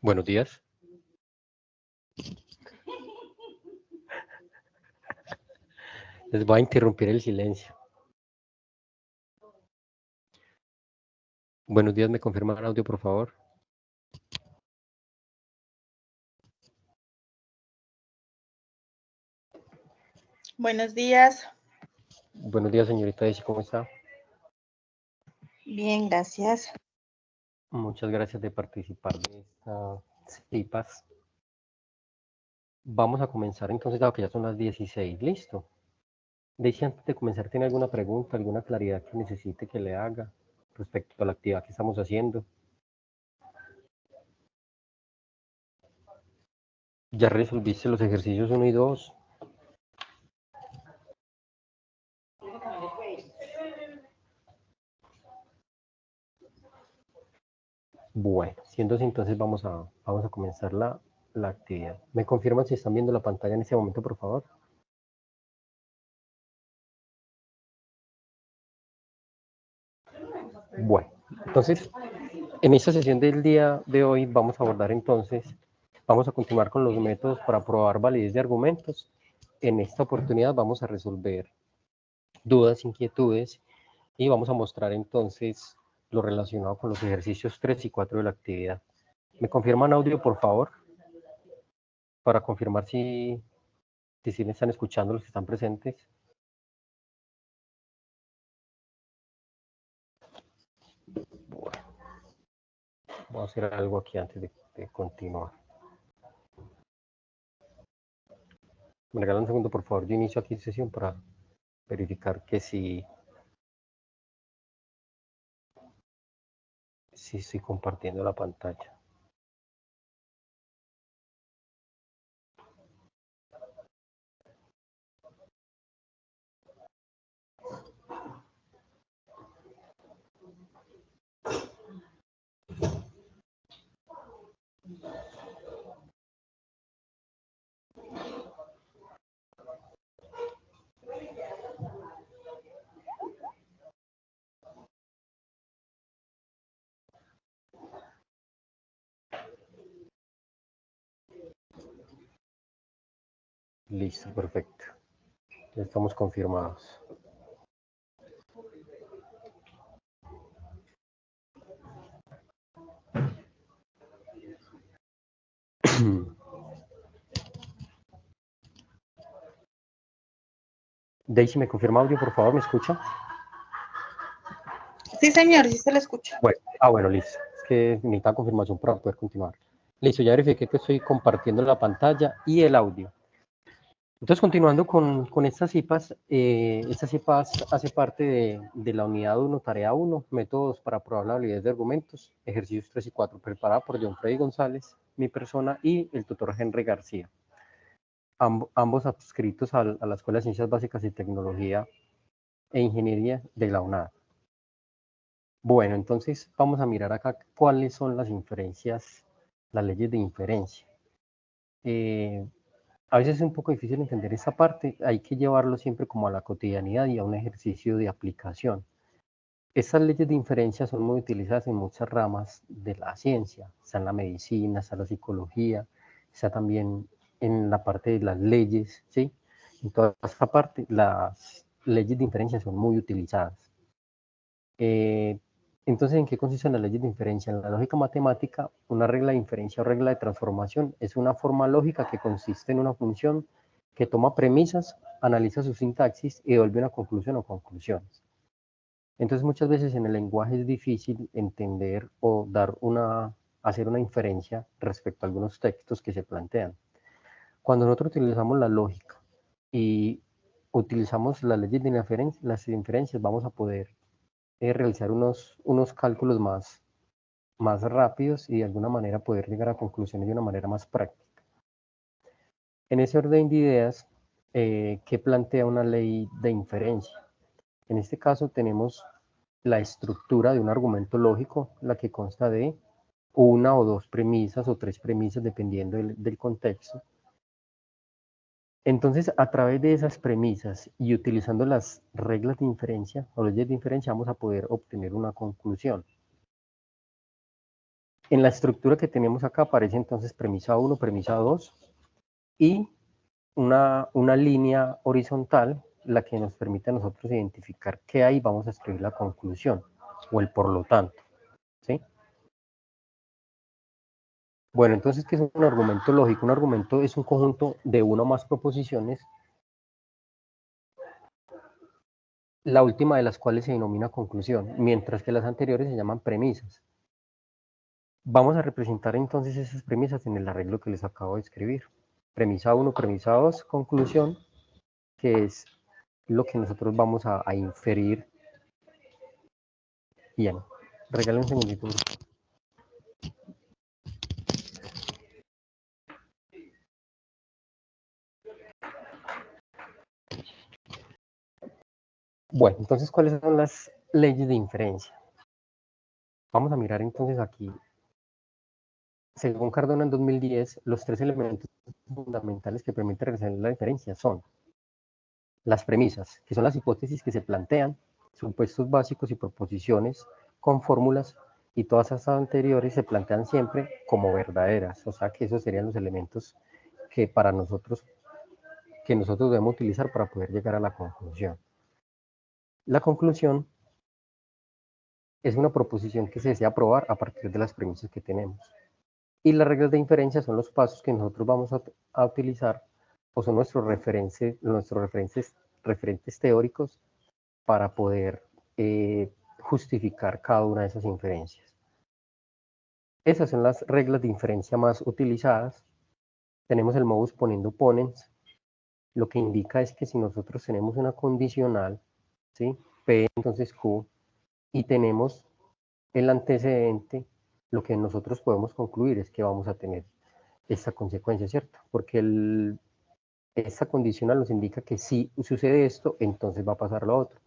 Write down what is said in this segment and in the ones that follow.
Buenos días. Les voy a interrumpir el silencio. Buenos días, ¿me confirman el audio, por favor? Buenos días. Buenos días, señorita Daisy, ¿cómo está? Bien, gracias. Muchas gracias de participar de estas CIPAS. Vamos a comenzar entonces, dado que ya son las 16. ¿Listo? Daisy, antes de comenzar, ¿tiene alguna pregunta, alguna claridad que necesite que le haga respecto a la actividad que estamos haciendo? ¿Ya resolviste los ejercicios 1 y 2? Bueno, siendo así, entonces vamos a comenzar la actividad. ¿Me confirman si están viendo la pantalla en este momento, por favor? Bueno, entonces, en esta sesión del día de hoy vamos a abordar entonces, vamos a continuar con los métodos para probar validez de argumentos. En esta oportunidad vamos a resolver dudas, inquietudes y vamos a mostrar entonces lo relacionado con los ejercicios 3 y 4 de la actividad. ¿Me confirman audio, por favor? Para confirmar si me están escuchando los que están presentes. Bueno, voy a hacer algo aquí antes de continuar. Me regalan un segundo, por favor. Yo inicio aquí sesión para verificar que sí estoy compartiendo la pantalla. Listo, perfecto. Ya estamos confirmados. Daisy, ¿me confirma audio, por favor? ¿Me escucha? Sí, señor, sí se le escucha. Bueno, listo. Es que necesita confirmación para poder continuar. Listo, ya verifiqué que estoy compartiendo la pantalla y el audio. Entonces, continuando con estas CIPAS, hace parte de la unidad 1, tarea 1, métodos para probar la validez de argumentos, ejercicios 3 y 4, preparada por John Freddy González, mi persona, y el tutor Henry García. Ambos adscritos a la Escuela de Ciencias Básicas y Tecnología e Ingeniería de la UNAD. Bueno, entonces vamos a mirar acá cuáles son las inferencias, las leyes de inferencia. A veces es un poco difícil entender esa parte, hay que llevarlo siempre como a la cotidianidad y a un ejercicio de aplicación. Estas leyes de inferencia son muy utilizadas en muchas ramas de la ciencia, está en la medicina, está en la psicología, está también en la parte de las leyes, ¿sí? En toda esta parte, las leyes de inferencia son muy utilizadas. Entonces, ¿en qué consisten las leyes de inferencia? En la lógica matemática, una regla de inferencia o regla de transformación es una forma lógica que consiste en una función que toma premisas, analiza su sintaxis y devuelve una conclusión o conclusiones. Entonces, muchas veces en el lenguaje es difícil entender o hacer una inferencia respecto a algunos textos que se plantean. Cuando nosotros utilizamos la lógica y utilizamos las leyes de las inferencias, vamos a poder realizar unos cálculos más rápidos y de alguna manera poder llegar a conclusiones de una manera más práctica. En ese orden de ideas, ¿qué plantea una ley de inferencia? En este caso tenemos la estructura de un argumento lógico, la que consta de una o dos premisas o tres premisas, dependiendo del contexto. Entonces, a través de esas premisas y utilizando las reglas de inferencia o leyes de inferencia, vamos a poder obtener una conclusión. En la estructura que tenemos acá aparece entonces premisa 1, premisa 2 y una línea horizontal, la que nos permite a nosotros identificar qué hay, vamos a escribir la conclusión o el por lo tanto, ¿sí? Bueno, entonces, ¿qué es un argumento lógico? Un argumento es un conjunto de una o más proposiciones, la última de las cuales se denomina conclusión, mientras que las anteriores se llaman premisas. Vamos a representar entonces esas premisas en el arreglo que les acabo de escribir. Premisa 1, premisa 2, conclusión, que es lo que nosotros vamos a inferir. Bien, regálame un segundito. Bueno, entonces, ¿cuáles son las leyes de inferencia? Vamos a mirar entonces aquí. Según Cardona en 2010, los 3 elementos fundamentales que permiten realizar la inferencia son las premisas, que son las hipótesis que se plantean, supuestos básicos y proposiciones con fórmulas, y todas esas anteriores se plantean siempre como verdaderas, o sea que esos serían los elementos que nosotros debemos utilizar para poder llegar a la conclusión. La conclusión es una proposición que se desea probar a partir de las premisas que tenemos. Y las reglas de inferencia son los pasos que nosotros vamos a utilizar, o son nuestros referentes teóricos para poder justificar cada una de esas inferencias. Esas son las reglas de inferencia más utilizadas. Tenemos el modus ponendo ponens. Lo que indica es que si nosotros tenemos una condicional, ¿sí? P entonces Q, y tenemos el antecedente, lo que nosotros podemos concluir es que vamos a tener esta consecuencia, ¿cierto? Porque esta condicional nos indica que si sucede esto, entonces va a pasar lo otro.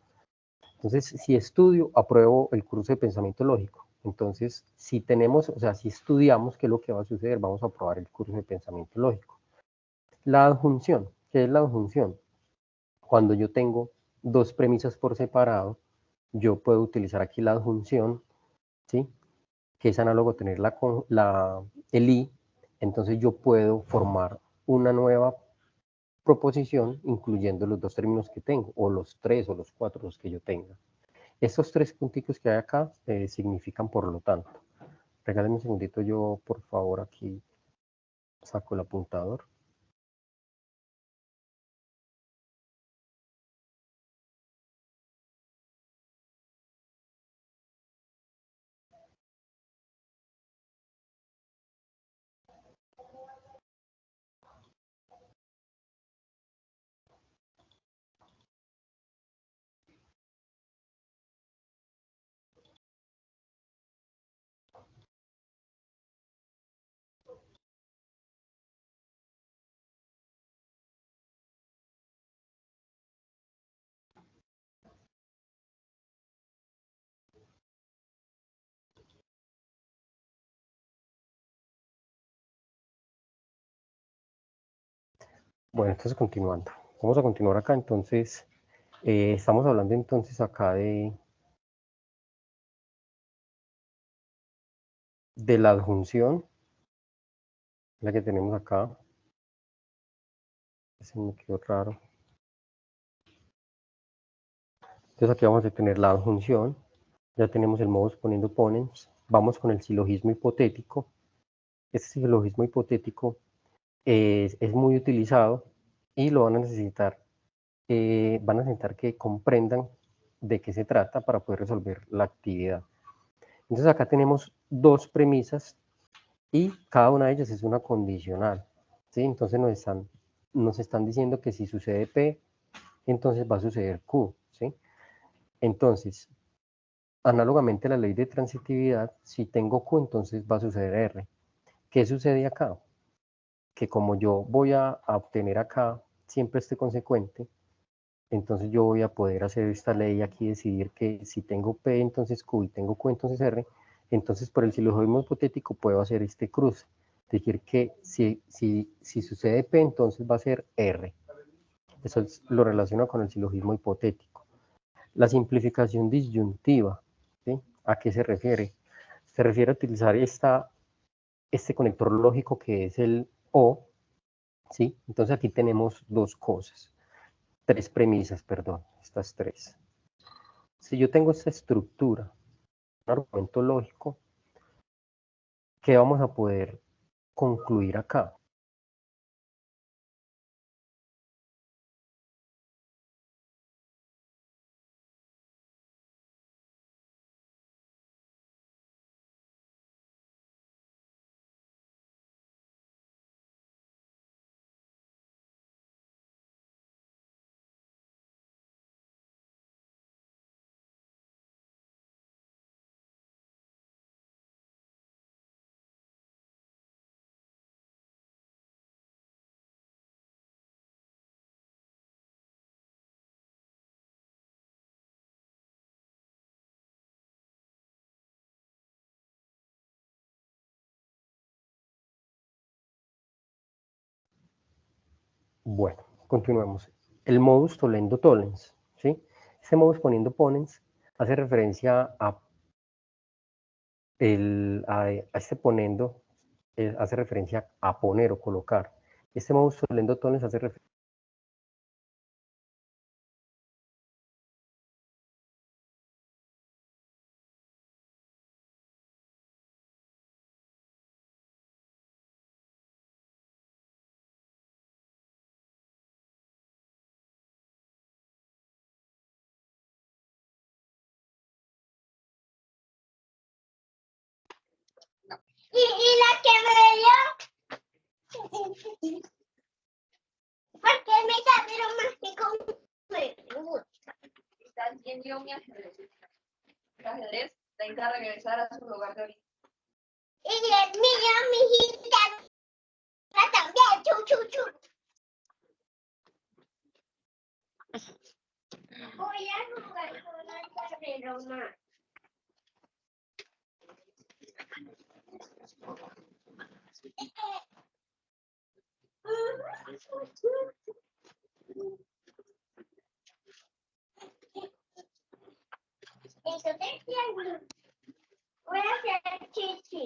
Entonces, si estudio, apruebo el curso de pensamiento lógico. Entonces, si estudiamos qué es lo que va a suceder, vamos a aprobar el curso de pensamiento lógico. La adjunción, ¿qué es la adjunción? Cuando yo tengo dos premisas por separado, yo puedo utilizar aquí la adjunción, ¿sí? Que es análogo a tener el i, entonces yo puedo formar una nueva proposición incluyendo los dos términos que tengo, o los 3 o los 4 los que yo tenga. Estos 3 punticos que hay acá significan por lo tanto. Regálenme un segundito, yo por favor aquí saco el apuntador. Bueno, entonces continuando. Vamos a continuar acá, entonces estamos hablando entonces acá de la adjunción, la que tenemos acá. Se me quedó raro. Entonces aquí vamos a tener la adjunción, ya tenemos el modus ponendo ponens, vamos con el silogismo hipotético. Este silogismo hipotético es muy utilizado y lo van a necesitar que comprendan de qué se trata para poder resolver la actividad. Entonces acá tenemos dos premisas y cada una de ellas es una condicional, ¿sí? Entonces nos están diciendo que si sucede P, entonces va a suceder Q, ¿sí? Entonces, análogamente a la ley de transitividad, si tengo Q, entonces va a suceder R. ¿Qué sucede acá? Que como yo voy a obtener acá siempre este consecuente, entonces yo voy a poder hacer esta ley aquí, decidir que si tengo P, entonces Q, y tengo Q, entonces R, entonces por el silogismo hipotético puedo hacer este cruce. Es decir, que si sucede P, entonces va a ser R. Eso lo relaciona con el silogismo hipotético. La simplificación disyuntiva, ¿sí? ¿A qué se refiere? Se refiere a utilizar este conector lógico que es el O, ¿sí? Entonces aquí tenemos tres premisas, perdón, estas tres. Si yo tengo esta estructura, un argumento lógico, ¿qué vamos a poder concluir acá? Bueno, continuemos. El modus tollendo tollens, ¿sí? Este modus poniendo ponens hace referencia a este ponendo, hace referencia a poner o colocar. Este modus tollendo tollens hace referencia Y la que me dio, porque me salieron más que con gusta. ¿Quién dio mi ajedrez? El ajedrez intenta regresar a su lugar de origen. Y el mío, mi hijita, también, chu, chu, chu. Voy a jugar con el tablero más. Entonces, voy a hacer chichi.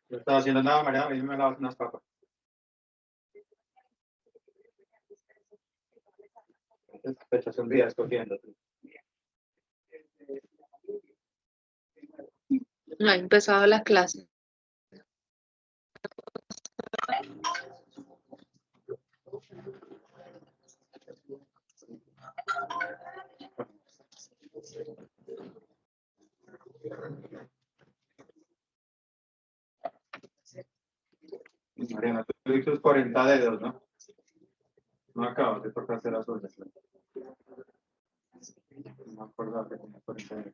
No estaba haciendo nada, María, a mí me lavas unas papas. Te echas un día escogiendo. No ha empezado la clase. Mariana, tú tuviste tus 40 dedos, ¿no? No acabas de tocarse las uñas. No me acordaba que tenía 40 dedos.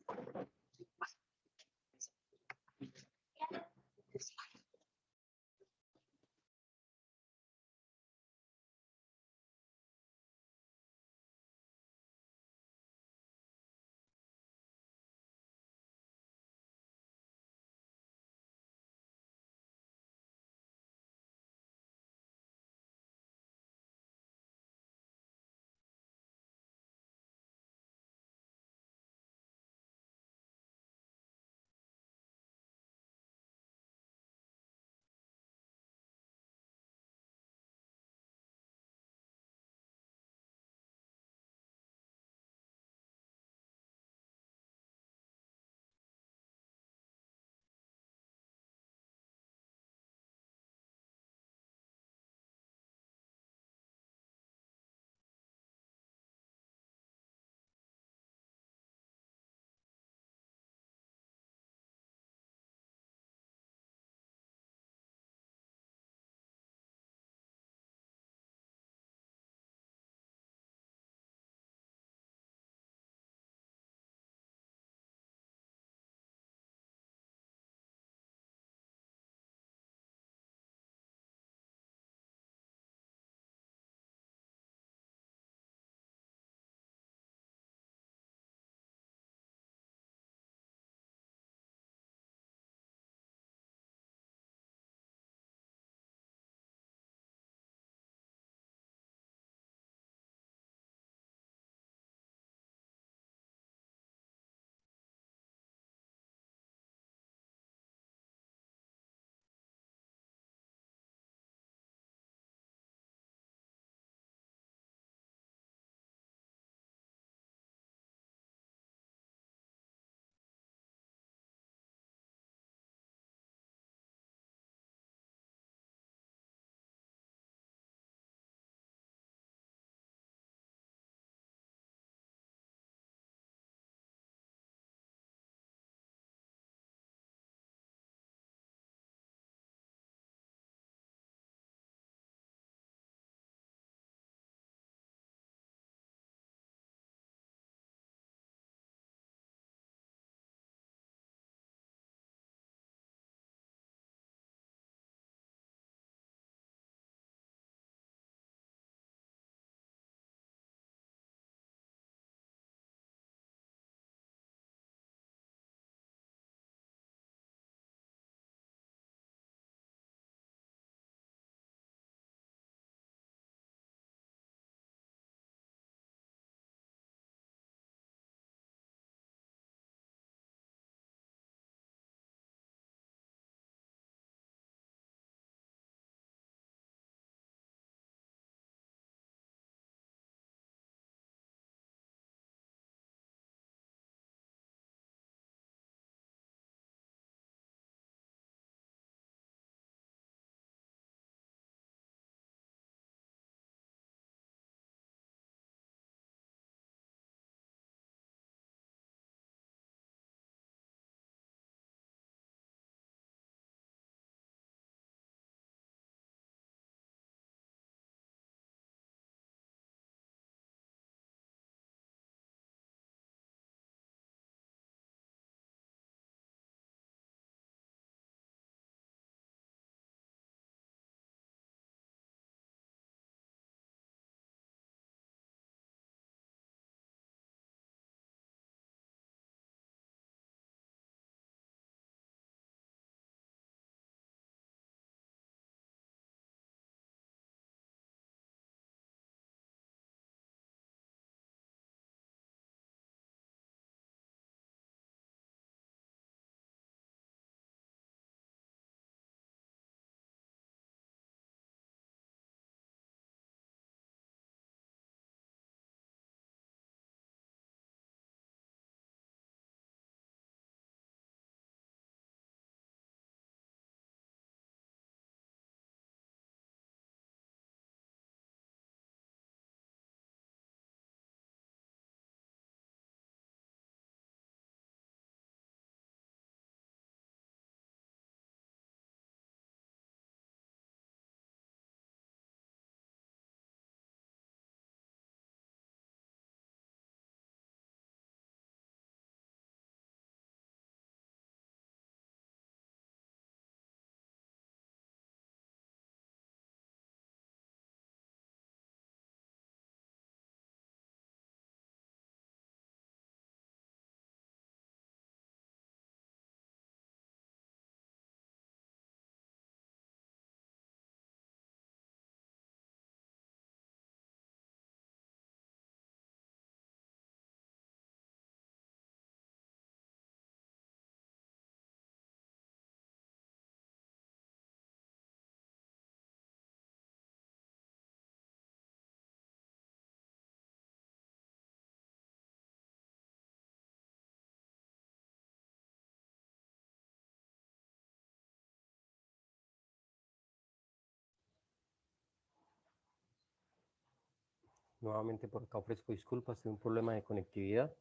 Nuevamente por acá ofrezco disculpas, tengo un problema de conectividad.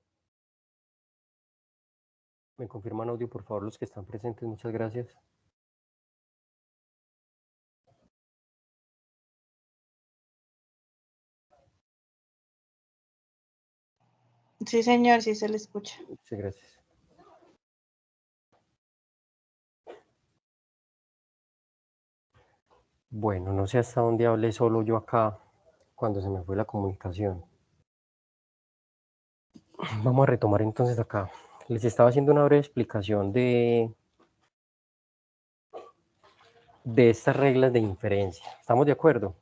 Me confirman audio, por favor, los que están presentes. Muchas gracias. Sí, señor, sí se le escucha. Muchas gracias. Bueno, no sé hasta dónde hablé solo yo acá cuando se me fue la comunicación. Vamos a retomar entonces acá. Les estaba haciendo una breve explicación de estas reglas de inferencia. ¿Estamos de acuerdo?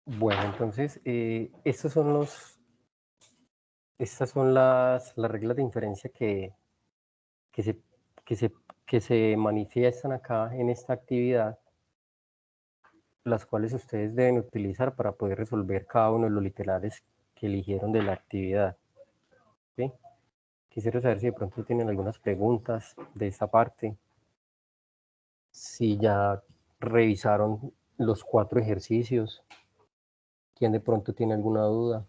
Bueno, entonces, estas son las reglas de inferencia que se, que se, que se manifiestan acá en esta actividad, las cuales ustedes deben utilizar para poder resolver cada uno de los literales que eligieron de la actividad. ¿Sí? Quisiera saber si de pronto tienen algunas preguntas de esta parte, si ya revisaron los 4 ejercicios, quién de pronto tiene alguna duda.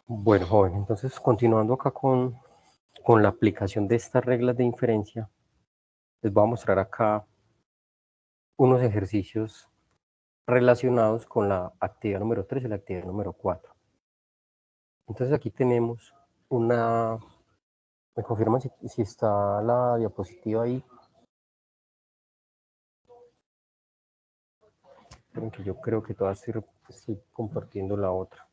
Bueno, joven, entonces continuando acá con la aplicación de estas reglas de inferencia, les voy a mostrar acá unos ejercicios relacionados con la actividad número 3 y la actividad número 4. Entonces aquí tenemos una... ¿Me confirman si está la diapositiva ahí? Porque yo creo que todavía estoy compartiendo la otra.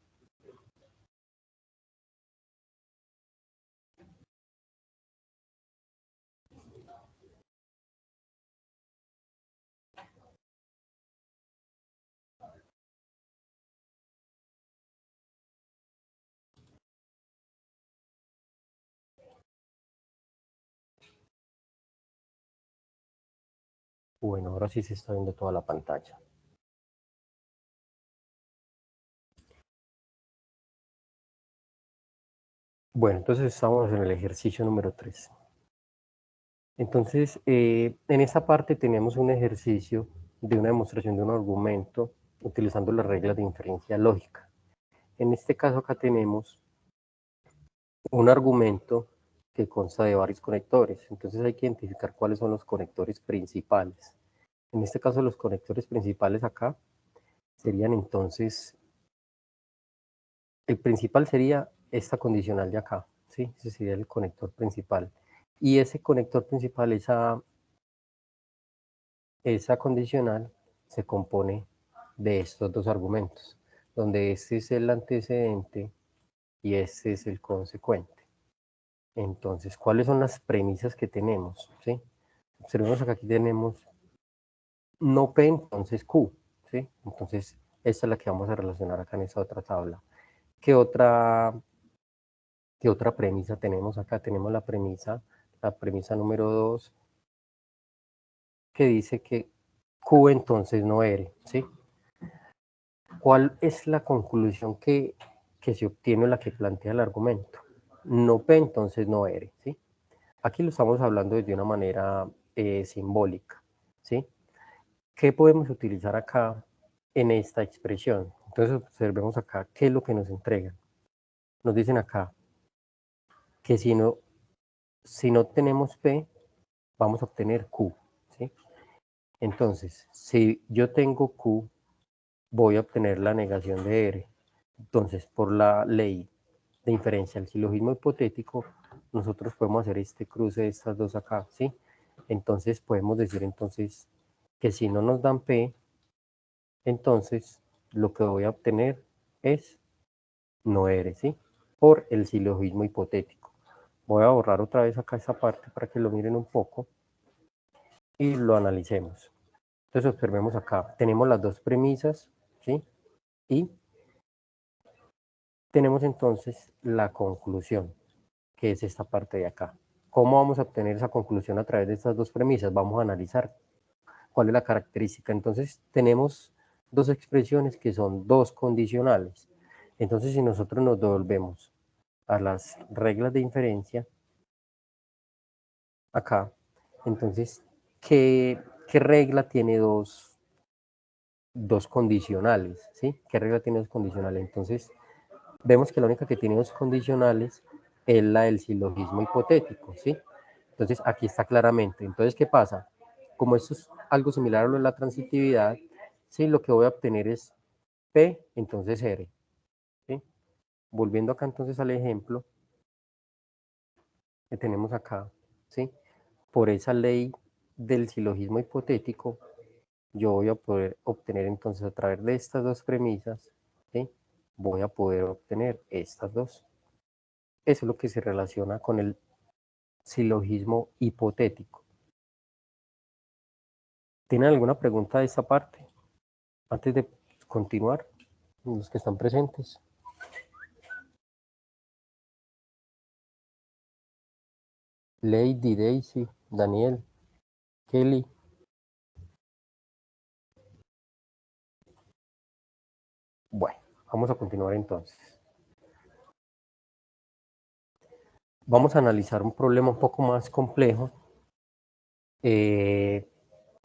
Bueno, ahora sí se está viendo toda la pantalla. Bueno, entonces estamos en el ejercicio número 3. Entonces, en esta parte tenemos un ejercicio de una demostración de un argumento utilizando las reglas de inferencia lógica. En este caso acá tenemos un argumento que consta de varios conectores. Entonces hay que identificar cuáles son los conectores principales. En este caso los conectores principales acá serían entonces, el principal sería esta condicional de acá, ¿sí? Ese sería el conector principal. Y ese conector principal, esa condicional, se compone de estos dos argumentos, donde este es el antecedente y este es el consecuente. Entonces, ¿cuáles son las premisas que tenemos? ¿Sí? Observemos acá, aquí tenemos no P, entonces Q. ¿Sí? Entonces, esta es la que vamos a relacionar acá en esta otra tabla. ¿Qué otra premisa tenemos acá? Tenemos la premisa número 2, que dice que Q entonces no R. ¿Sí? ¿Cuál es la conclusión que se obtiene o la que plantea el argumento? No P, entonces no R, ¿sí? Aquí lo estamos hablando de una manera simbólica, ¿sí? ¿Qué podemos utilizar acá en esta expresión? Entonces observemos acá qué es lo que nos entregan. Nos dicen acá que si no tenemos P, vamos a obtener Q, ¿sí? Entonces, si yo tengo Q, voy a obtener la negación de R. Entonces, por la ley de inferencia del silogismo hipotético, nosotros podemos hacer este cruce de estas dos acá, ¿sí? Entonces, podemos decir entonces que si no nos dan P, entonces lo que voy a obtener es no R, ¿sí? Por el silogismo hipotético. Voy a borrar otra vez acá esa parte para que lo miren un poco y lo analicemos. Entonces, observemos acá. Tenemos las dos premisas, ¿sí? Y tenemos entonces la conclusión, que es esta parte de acá. ¿Cómo vamos a obtener esa conclusión a través de estas dos premisas? Vamos a analizar cuál es la característica. Entonces tenemos dos expresiones que son dos condicionales. Entonces si nosotros nos devolvemos a las reglas de inferencia, acá, entonces, ¿qué regla tiene dos condicionales? ¿Sí? ¿Qué regla tiene dos condicionales? Entonces, vemos que la única que tiene dos condicionales es la del silogismo hipotético, ¿sí? Entonces, aquí está claramente. Entonces, ¿qué pasa? Como esto es algo similar a lo de la transitividad, ¿sí? Lo que voy a obtener es P, entonces R, ¿sí? Volviendo acá entonces al ejemplo que tenemos acá, ¿sí? Por esa ley del silogismo hipotético, yo voy a poder obtener entonces a través de estas dos premisas, ¿sí? Voy a poder obtener estas dos. Eso es lo que se relaciona con el silogismo hipotético. ¿Tienen alguna pregunta de esta parte? Antes de continuar, los que están presentes. Lady, Daisy, Daniel, Kelly. Bueno, vamos a continuar entonces. Vamos a analizar un problema un poco más complejo,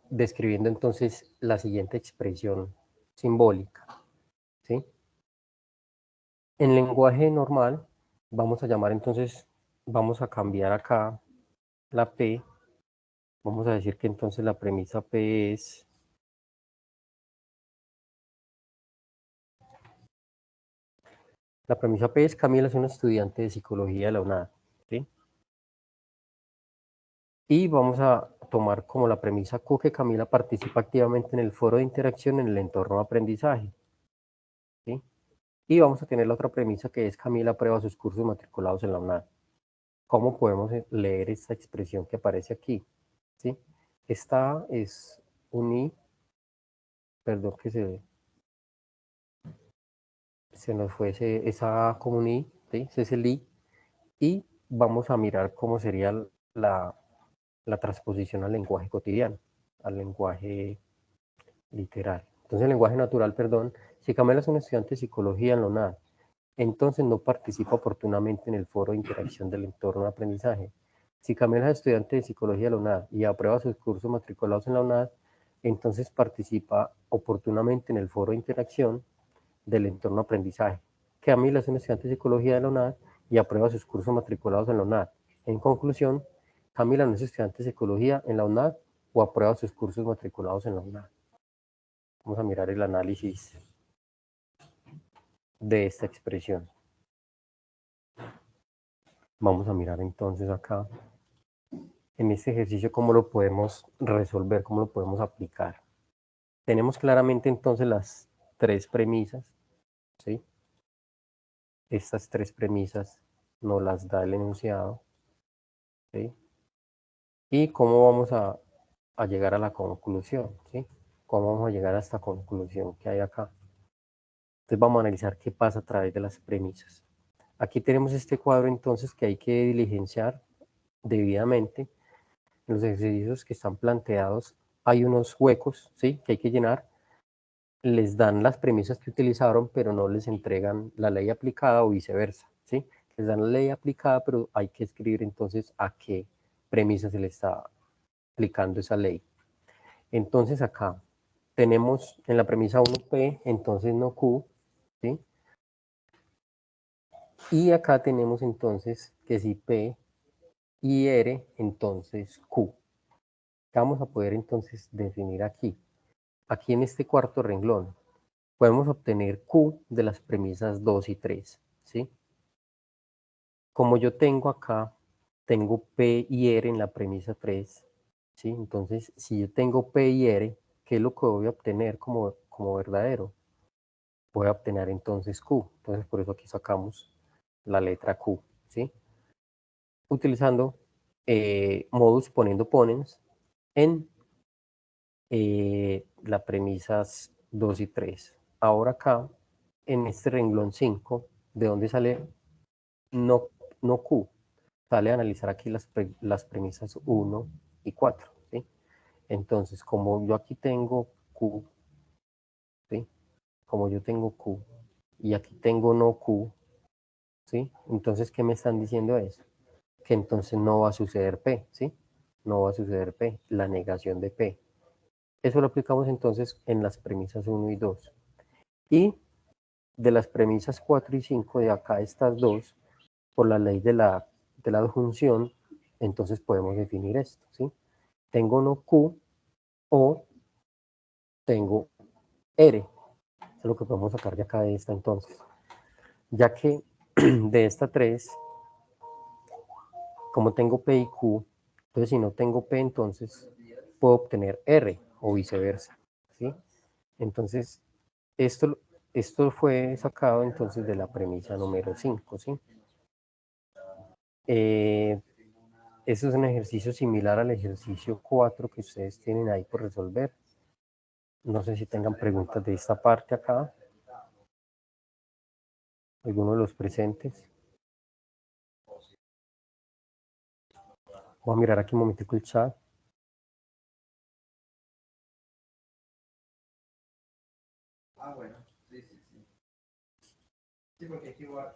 describiendo entonces la siguiente expresión simbólica, ¿sí? En lenguaje normal, vamos a llamar entonces, vamos a cambiar acá la P, vamos a decir que entonces la premisa P es Camila es una estudiante de psicología de la UNAD, ¿sí? Y vamos a tomar como la premisa Q que Camila participa activamente en el foro de interacción en el entorno de aprendizaje, ¿sí? Y vamos a tener la otra premisa que es Camila aprueba sus cursos matriculados en la UNAD. ¿Cómo podemos leer esta expresión que aparece aquí? ¿Sí? Esta es un I, perdón que se nos fue esa como un I, ¿sí? Ese es el I, y vamos a mirar cómo sería la transposición al lenguaje cotidiano, al lenguaje literal. Entonces, el lenguaje natural, perdón, si Camila es un estudiante de psicología en la UNAD, entonces no participa oportunamente en el foro de interacción del entorno de aprendizaje. Si Camila es estudiante de psicología de la UNAD y aprueba sus cursos matriculados en la UNAD, entonces participa oportunamente en el foro de interacción del entorno de aprendizaje. Camila es un estudiante de psicología de la UNAD y aprueba sus cursos matriculados en la UNAD. En conclusión, Camila no es estudiante de psicología en la UNAD o aprueba sus cursos matriculados en la UNAD. Vamos a mirar el análisis de esta expresión. Vamos a mirar entonces acá, en este ejercicio, cómo lo podemos resolver, cómo lo podemos aplicar. Tenemos claramente entonces las tres premisas, ¿sí? Estas tres premisas nos las da el enunciado, ¿sí? Y cómo vamos a llegar a la conclusión, ¿sí? Cómo vamos a llegar a esta conclusión que hay acá. Entonces vamos a analizar qué pasa a través de las premisas. Aquí tenemos este cuadro entonces que hay que diligenciar debidamente. En los ejercicios que están planteados hay unos huecos, ¿sí? Que hay que llenar. Les dan las premisas que utilizaron, pero no les entregan la ley aplicada o viceversa, ¿sí? Les dan la ley aplicada, pero hay que escribir entonces a qué premisa se le está aplicando esa ley. Entonces acá tenemos en la premisa 1P, entonces no Q, ¿sí? Y acá tenemos entonces que si P y R, entonces Q. Vamos a poder entonces definir aquí. Aquí en este cuarto renglón podemos obtener Q de las premisas 2 y 3, ¿sí? Como yo tengo acá, tengo P y R en la premisa 3, ¿sí? Entonces, si yo tengo P y R, ¿qué es lo que voy a obtener como verdadero? Voy a obtener entonces Q. Entonces, por eso aquí sacamos la letra Q, ¿sí? Utilizando modus poniendo ponens en las premisas 2 y 3. Ahora acá, en este renglón 5, ¿de dónde sale no Q? sale a analizar aquí las premisas 1 y 4, ¿sí? Entonces, como yo aquí tengo Q, ¿sí? Como yo tengo Q y aquí tengo no Q, ¿sí? Entonces, ¿qué me están diciendo eso? Que entonces no va a suceder P, ¿sí? No va a suceder P, la negación de P. Eso lo aplicamos entonces en las premisas 1 y 2. Y de las premisas 4 y 5, de acá estas dos, por la ley de la adjunción, entonces podemos definir esto, ¿sí? Tengo no Q o tengo R. Eso es lo que podemos sacar de acá de esta entonces. Ya que de esta 3, como tengo P y Q, entonces si no tengo P, entonces puedo obtener R o viceversa, ¿sí? Entonces, esto fue sacado entonces de la premisa número 5, ¿sí? Eso es un ejercicio similar al ejercicio 4 que ustedes tienen ahí por resolver. No sé si tengan preguntas de esta parte acá. ¿Alguno de los presentes? Voy a mirar aquí un momentico el chat. Bueno, sí, sí, sí. Sí, porque es igual.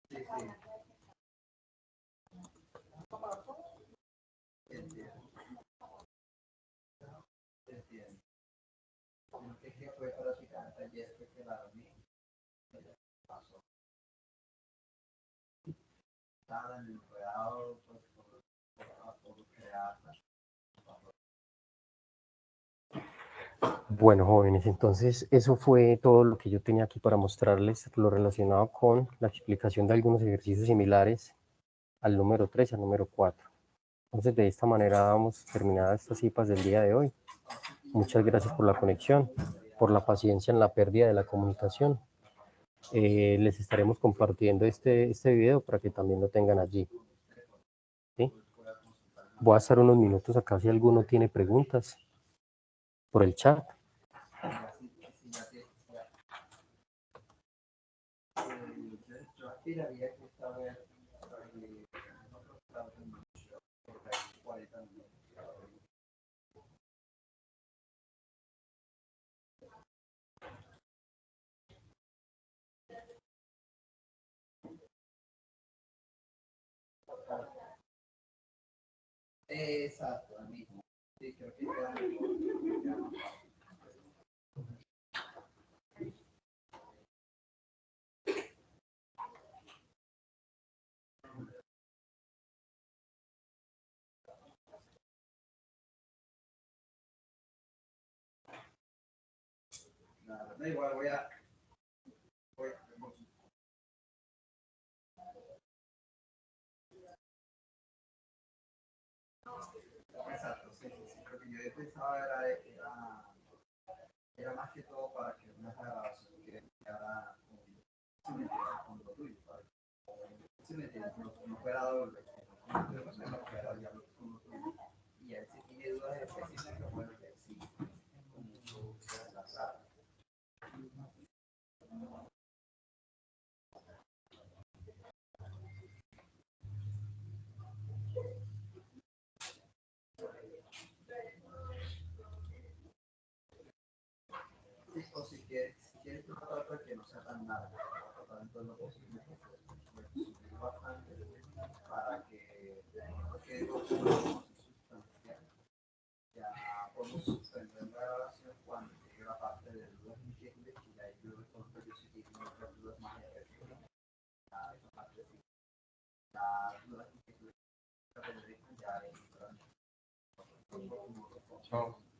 Sí, sí. Entiendo. Entiendo. Es que fue prácticamente ayer que quedaron bien. Pasó. Estaba enredado, pues, por crearla. Bueno, jóvenes, entonces eso fue todo lo que yo tenía aquí para mostrarles, lo relacionado con la explicación de algunos ejercicios similares al número 3 y al número 4. Entonces, de esta manera damos terminadas estas cipas del día de hoy. Muchas gracias por la conexión, por la paciencia en la pérdida de la comunicación. Les estaremos compartiendo este video para que también lo tengan allí, ¿sí? Voy a estar unos minutos acá si alguno tiene preguntas por el chat. Yo aspiraría que esta vez exacto, el mismo. Sí, creo que queda mejor. Claro, no, igual voy a exacto, sí, sí, sí. Lo que yo pensaba era más que todo para que una grabación que quedara con lo tuyo, para que si me entiendes, no fuera doble, no fuera ya con lo tuyo. Y él si tiene dudas específicas, bueno, que sí, como la sabe. Sí, o si quieres tratar que no sea tan largo, tratar en todo lo posible, subir bastante para que sustancial. Ya podemos suspender la grabación cuando llegue la parte de dudas inquietudes y ya yo respondo yo si tengo otras dudas más específicas. Ya esa parte sí. Las dudas inquietudes que ya entran. Chao.